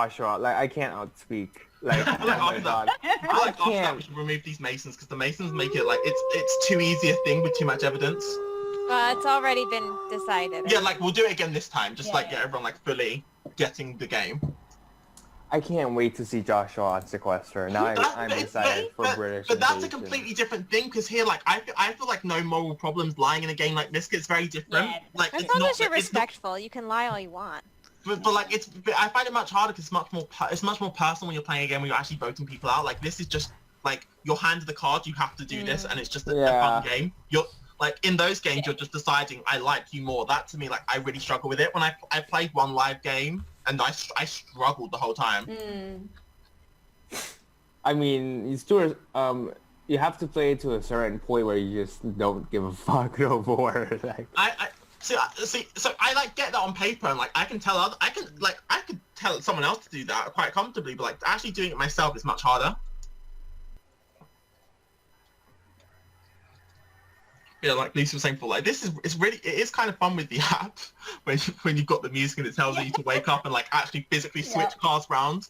Joshua. Like, I can't outspeak. Like, I feel like oh my after god. that, I feel like after that we should remove these Masons because the Masons make it like it's too easy a thing with too much evidence. It's already been decided. Yeah, like we'll do it again this time. Just like get everyone like fully getting the game. I can't wait to see Joshua on Sequester. Now I'm excited for British But that's a Invasion. completely different thing because here, like, I feel like no moral problems lying in a game like this. It's very different. Yeah. Like, As it's long not, as you're it's not- respectful, you can lie all you want. but like, I find it much harder because it's much more personal when you're playing a game where you're actually voting people out. Like, this is just like you're handed the card, you have to do this, and it's just a fun game. You're like in those games, you're just deciding I like you more. That to me, like, I really struggle with it. When I played one live game and I struggled the whole time. I mean, you still you have to play it to a certain point where you just don't give a fuck no more. Like, I see. So I like get that on paper, and like I could tell someone else to do that quite comfortably, but like actually doing it myself is much harder. Yeah, like Lucy was saying before, like it is kind of fun with the app when you've got the music and it tells you to wake up and like actually physically switch cards round,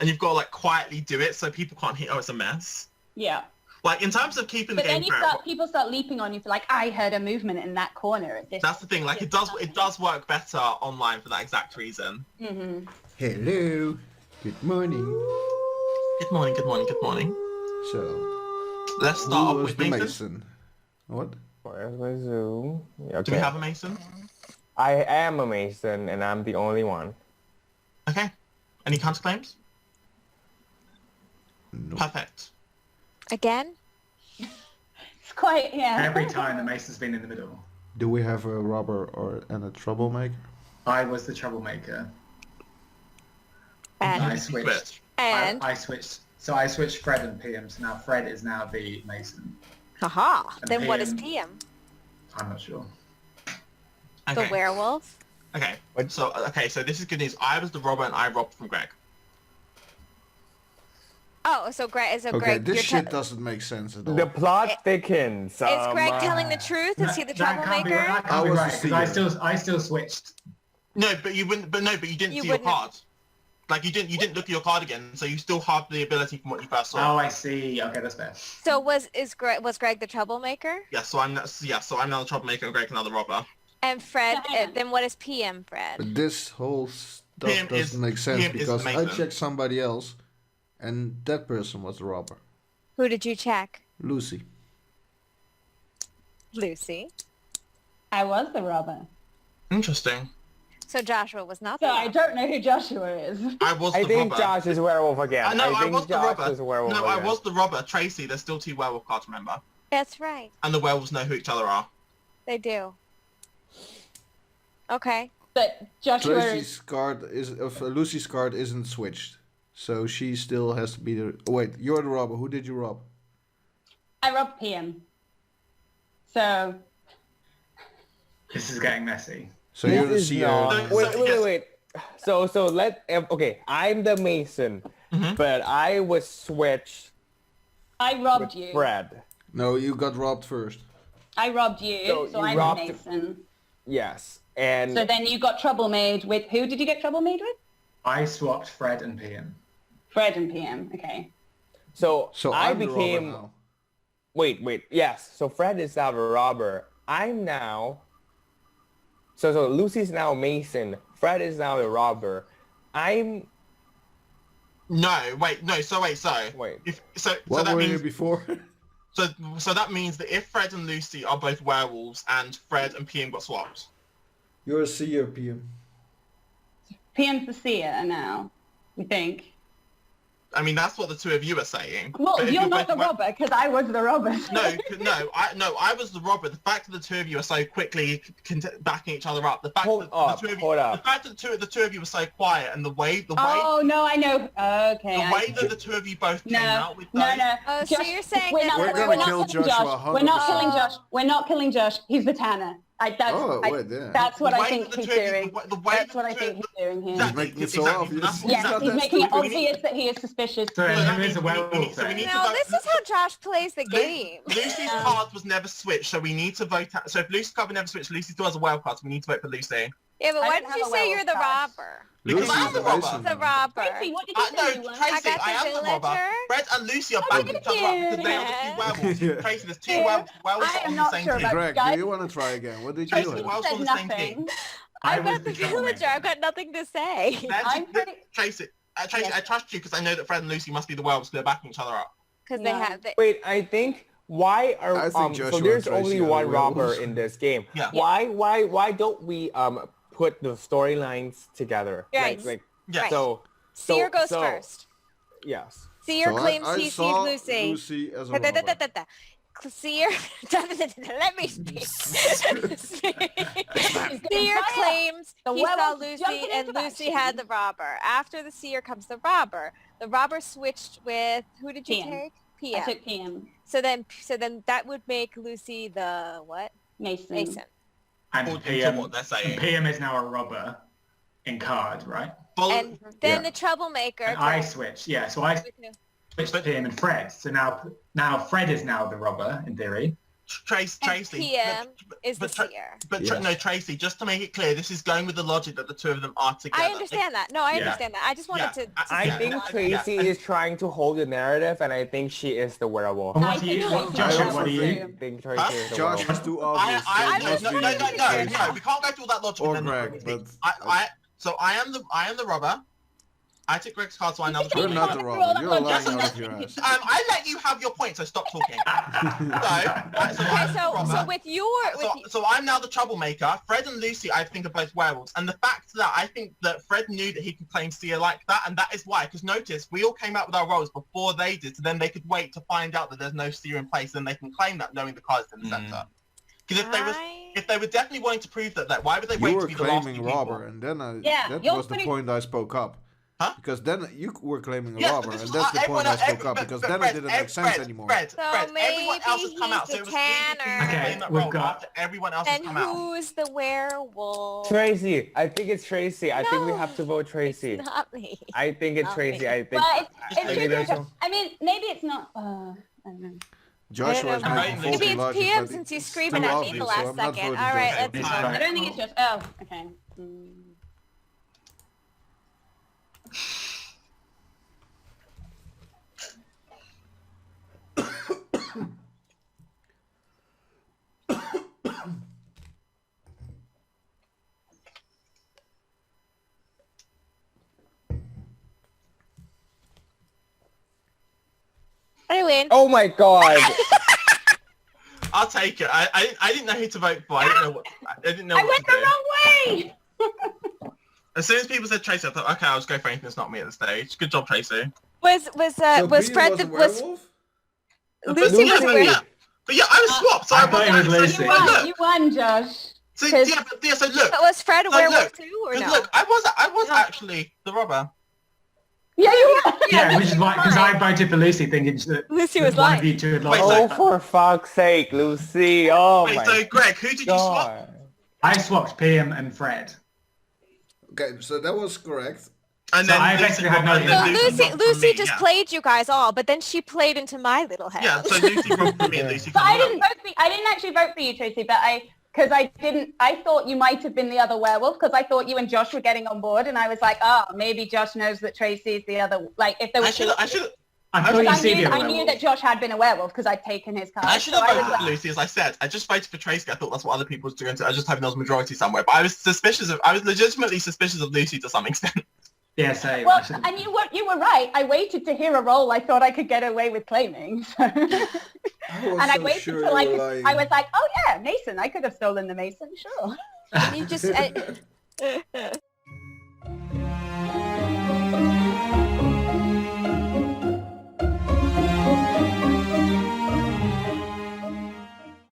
and you've got to like quietly do it so people can't hear. Oh, it's a mess. Yeah. Like in terms of keeping the But game then people start leaping on you for like, I heard a movement in that corner at this. That's the thing. Like it does work better online for that exact reason. Mm-hmm. Hello. Good morning. Good morning. Good morning. Good morning. So, Let's start off who was with the Mason. Mason? What? where's my Zoom? Yeah, okay. Do we have a Mason? I am a Mason, and I'm the only one. Okay. Any counterclaims? No. Perfect. Again? It's quite, Every time the Mason's been in the middle. Do we have a robber and a troublemaker? I was the troublemaker. And I switched. And I switched. So I switched Fred and PM. So now Fred is now the Mason. haha. And Then what is PM? PM? I'm not sure. Okay. The werewolf? Okay. So this is good news. I was the robber and I robbed from Greg. Oh, so Greg is Okay, Greg. this you're shit doesn't make sense at all. The plot thickens. Is Greg telling the truth? Is he the That can't be, troublemaker? that I can't be was right the because CEO. I still switched. No, but you wouldn't. But you didn't You see your wouldn't have- card. Like you didn't look at your card again, so you still have the ability from what you first Oh, saw. I see. Okay, that's fair. So was Greg the troublemaker? Yeah. So I'm now the troublemaker and Greg now the robber. And Fred, So hang on. then what is PM, Fred? But this whole stuff PM doesn't is- make sense PM is because I Mason. checked somebody else, and that person was the robber. Who did you check? Lucy. Lucy. I was the robber. Interesting. So Joshua was not the So I robber. don't know who Joshua is. I was I the think robber. Josh is werewolf again. No, I think was the Josh robber. is werewolf No, I again. was the robber. Tracy, there's still 2 werewolf cards, remember? That's right. And the werewolves know who each other are. They do. Okay. But Joshua is... Tracy's card Lucy's card isn't switched, so she still has to be the. Oh, wait, you're the robber. Who did you rob? I robbed PM. So... This is getting messy. So you're the This is CEO. not- Wait. So okay, I'm the Mason, but I was switched I robbed with you. Fred. No, you got robbed first. I robbed you, So so you I'm robbed- the Mason. Yes, and So then you got trouble made with... Who did you get trouble made with? I swapped Fred and PM. Fred and PM, okay. So I I'm the robber became. now. Wait. Yes. So Fred is now the robber. I'm now. So Lucy's now Mason. Fred is now the robber. I'm. No, wait, no. So Wait. So What that were you means before? so that means that if Fred and Lucy are both werewolves and Fred and PM got swapped. You're a CEO, PM. PM's the seer now, we think. I mean, that's what the 2 of you are saying. Well, But if you're not both the robber, because I was the robber. I was the robber. The fact that the 2 of you are so quickly backing each other up, the fact Hold that up, the 2 of you, hold up. the fact that the two of you were so quiet, and the way Oh, no, I know. Okay. the I way see. that the 2 of you both came No, out with those. no. Oh, so you're saying we're that not, We're the gonna not kill killing Joshua Josh. We're not 100%. killing Josh. We're not killing Josh. He's the Tanner. That's what The I way think that the he's two of you- doing. the way That's that what the I two- think he's doing here. He's making it so obvious. That's- Yes, that's- he's making it we need- obvious that he is suspicious. So that who means is a we need- werewolf so we then? need to No, vote- this is how Josh plays the game. Lucy's card was never switched, so we need to vote. So if Lucy's card was never switched, Lucy still has a wild card, so we need to vote for Lucy. Yeah, but I why don't did you have a say you're werewolf the card. robber? Because Lucy's I'm the the robber. Mason. The robber. Tracy, what did you say you No, were? Tracy, got I the am the robber. villager. Fred and Lucy are Oh, backing look each other up because they are the at two you. werewolves. Yeah. Tracy, there's two Yeah. werewolves I on am the not same sure team. about Greg, guys. do you want to try again? What did you Tracy, do? werewolves Said on the same team. nothing. I I've was got the the troublemaker. villager. I've got nothing to say. I'm pretty. Tracy, Yes. I trust you because I know that Fred and Lucy must be the werewolves because they're backing each other up. Because No. they have... Wait, I think why are I think so Joshua there's and Tracy only are the one robber werewolves. in this game. Yeah. Why don't we put the storylines together? Right. Like Yes. so Seer goes first. Yes. Seer So claims I he sees saw Lucy. Lucy as a Da, da, da, robber. da, da, da. Seer... Let me speak. Seer claims The he saw werewolf Lucy jumping and into Lucy action. had the robber. After the seer comes the robber. The robber switched with... Who did you PM. take? I PM. took PM. So then that would make Lucy the what? Mason. Mason. And According to PM, what they're saying. and PM is now a robber in card, right? And then Yeah. the troublemaker... And I switched. Yeah, so I switched to PM and Fred. So now Fred is now the robber in theory. Tracy. PM is the Tra- seer. Yes. No, Tracy, just to make it clear, this is going with the logic that the two of them are together. I understand that. No, I Yeah. understand that. I just wanted to... I Yeah. think Yeah. Tracy is trying to hold the narrative, and I think she is the werewolf. And I what are you, think what, so. Joshua, I what are also you? I think Tracy Huh? is the Josh werewolf. is too obvious. so it must no, be no, Tracy. no, we can't go through all that logic. Or and then Greg, Tracy. but So I am the robber. I took Greg's card, so I now the you're not troublemaker. the robber. You're lying Just- out of your ass. I let you have your point, so stop talking. so I'm Okay, the so robber. with your... So I'm now the troublemaker. Fred and Lucy, I think, are both werewolves. And the fact that I think that Fred knew that he could claim Seer like that, and that is why. Because notice, we all came out with our roles before they did, so then they could wait to find out that there's no Seer in place, and they can claim that knowing the card's in the center. Because if they were definitely wanting to prove that, why would they You wait were to be the last claiming two people? robber, and then Yeah, that you're was the putting- point I spoke up. Huh? Because then you were claiming a Yes, but robber, this and was that's the point everyone I else- spoke up, but because Fred, then it didn't make sense Fred, anymore. Fred, So everyone else has maybe come out, he's so it was the easy for you to tanner. claim that We've role got- after everyone else Then has come out. who's the werewolf? Tracy. I think it's Tracy. I think we No, have to vote Tracy. It's not me. I think it's Not Tracy. me. I think. But I it's think tricky. there's some- I mean, maybe it's not. I don't know. Joshua is I don't know. making Maybe faulty Maybe it's logic, PM but since he's it's screaming too at me obvious, the so last I'm not second. voting All right, Joshua. let's It's vote. fine. I don't think it's just. Oh, okay. I win. Oh my god. I'll take it. I didn't know who to vote for. I didn't know what. I didn't know I what went to the do. wrong way. As soon as people said Tracy, I thought, okay, I'll just go for anything that's not me at the stage. Good job, Tracy. Was So was Peter Fred was a was werewolf? Lucy was Lucy. where? But yeah, I was swapped, so I I thought it was wasn't. Lucy. So You look, won. You won, Josh. so, 'Cause- yeah, so look, But was Fred a So werewolf look, too, or 'cause no? look, I was No. actually the robber. Yeah, you won. Yeah, which is why, because I Fine. voted for Lucy thinking that Lucy was one of lying. you two had Wait, lost. Oh, for fuck's sake, Lucy. Oh Wait, my so Greg, who did you swap? god. I swapped PM and Fred. Okay, so that was correct. And So then I Lucy basically had robbed- no and So then impact. Lucy, robbed from Lucy me, just yeah. played you guys all, but then she played into my little head. Yeah, so Lucy robbed from me and Lucy So from I me. didn't vote for. I didn't actually vote for you, Tracy, but because I didn't. I thought you might have been the other werewolf because I thought you and Josh were getting on board, and I was like, oh, maybe Josh knows that Tracy's the other. Like, if there was. I should I thought you I see knew, the I knew that Josh had been a werewolf because I'd taken his card. I should so have I was voted for like, Lucy, as I said. I just voted for Tracy. I thought that's what other people was doing. So I was just hoping there was a majority somewhere. But I was legitimately suspicious of Lucy to some extent. Yeah, same. well, I should've- and you were right. I waited to hear a role I thought I could get away with claiming. So. I was And I so waited sure till you were lying. I was like, oh yeah, Mason. I could have stolen the Mason, sure. You just.